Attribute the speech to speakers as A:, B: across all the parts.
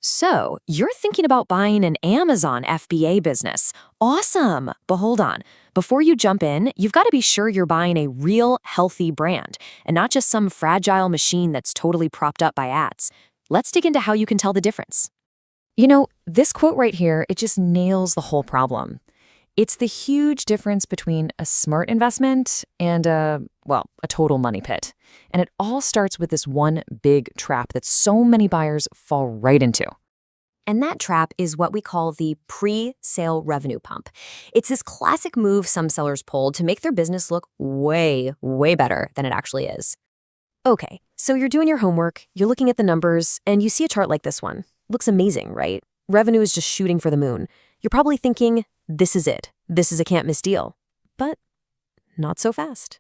A: So, you're thinking about buying an Amazon FBA business. Awesome! But hold on. Before you jump in, you've got to be sure you're buying a real, healthy brand, and not just some fragile machine that's totally propped up by ads. Let's dig into how you can tell the difference. This quote right here, it just nails the whole problem. It's the huge difference between a smart investment and a total money pit. And it all starts with this one big trap that so many buyers fall right into. And that trap is what we call the pre-sale revenue pump. It's this classic move some sellers pull to make their business look way, way better than it actually is. Okay, so you're doing your homework, you're looking at the numbers, and you see a chart like this one. Looks amazing, right? Revenue is just shooting for the moon. You're probably thinking, this is it. This is a can't-miss deal. But not so fast.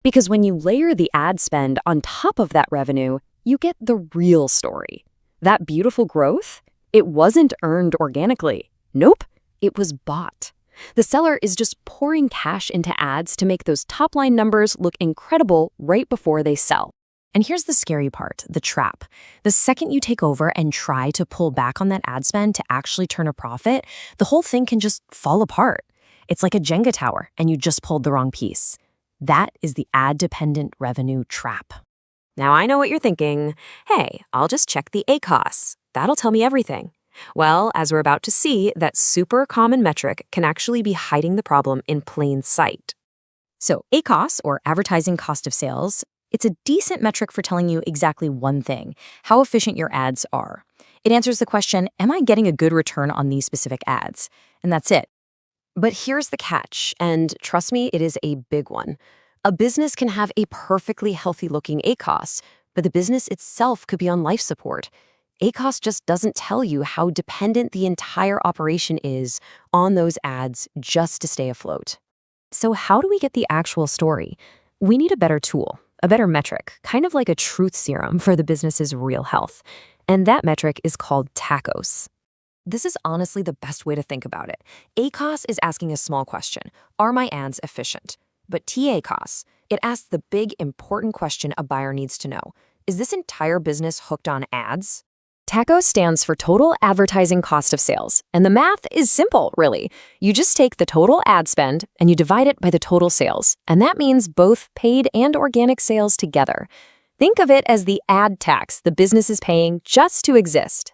A: Because when you layer the ad spend on top of that revenue, you get the real story. That beautiful growth, it wasn't earned organically. Nope, it was bought. The seller is just pouring cash into ads to make those top-line numbers look incredible right before they sell. And here's the scary part, the trap. The second you take over and try to pull back on that ad spend to actually turn a profit, the whole thing can just fall apart. It's like a Jenga tower, and you just pulled the wrong piece. That is the ad-dependent revenue trap. Now, I know what you're thinking. Hey, I'll just check the ACoS. That'll tell me everything. Well, as we're about to see, that super common metric can actually be hiding the problem in plain sight. So ACoS, or advertising cost of sales, it's a decent metric for telling you exactly one thing, how efficient your ads are. It answers the question, am I getting a good return on these specific ads? And that's it. But here's the catch, and trust me, it is a big one. A business can have a perfectly healthy-looking ACoS, but the business itself could be on life support. ACoS just doesn't tell you how dependent the entire operation is on those ads just to stay afloat. So how do we get the actual story? We need a better tool. A better metric, kind of like a truth serum for the business's real health. And that metric is called TACoS. This is honestly the best way to think about it. ACoS is asking a small question. Are my ads efficient? But TACoS, it asks the big, important question a buyer needs to know. Is this entire business hooked on ads? TACoS stands for Total Advertising Cost of Sales, and the math is simple, really. You just take the total ad spend and you divide it by the total sales, and that means both paid and organic sales together. Think of it as the ad tax the business is paying just to exist.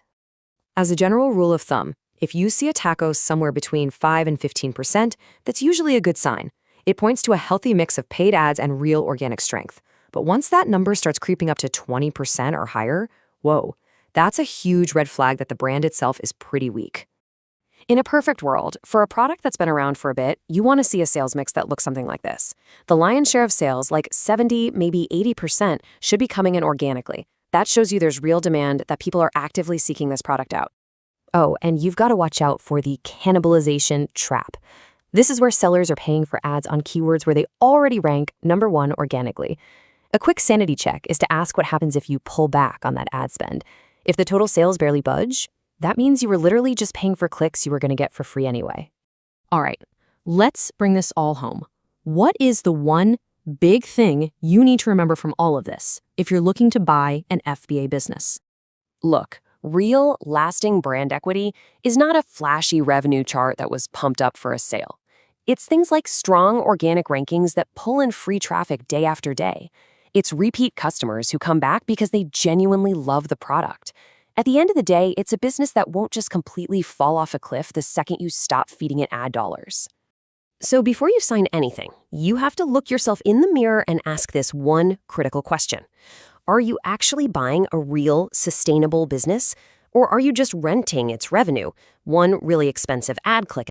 A: As a general rule of thumb, if you see a TACoS somewhere between 5 and 15%, that's usually a good sign. It points to a healthy mix of paid ads and real organic strength. But once that number starts creeping up to 20% or higher, whoa. That's a huge red flag that the brand itself is pretty weak. In a perfect world, for a product that's been around for a bit, you want to see a sales mix that looks something like this. The lion's share of sales, like 70, maybe 80%, should be coming in organically. That shows you there's real demand, that people are actively seeking this product out. Oh, and you've got to watch out for the cannibalization trap. This is where sellers are paying for ads on keywords where they already rank number 1 organically. A quick sanity check is to ask what happens if you pull back on that ad spend. If the total sales barely budge, that means you were literally just paying for clicks you were going to get for free anyway. All right, let's bring this all home. What is the one big thing you need to remember from all of this if you're looking to buy an FBA business? Look, real, lasting brand equity is not a flashy revenue chart that was pumped up for a sale. It's things like strong organic rankings that pull in free traffic day after day. It's repeat customers who come back because they genuinely love the product. At the end of the day, it's a business that won't just completely fall off a cliff the second you stop feeding it ad dollars. So before you sign anything, you have to look yourself in the mirror and ask this one critical question. Are you actually buying a real, sustainable business? Or are you just renting its revenue, one really expensive ad click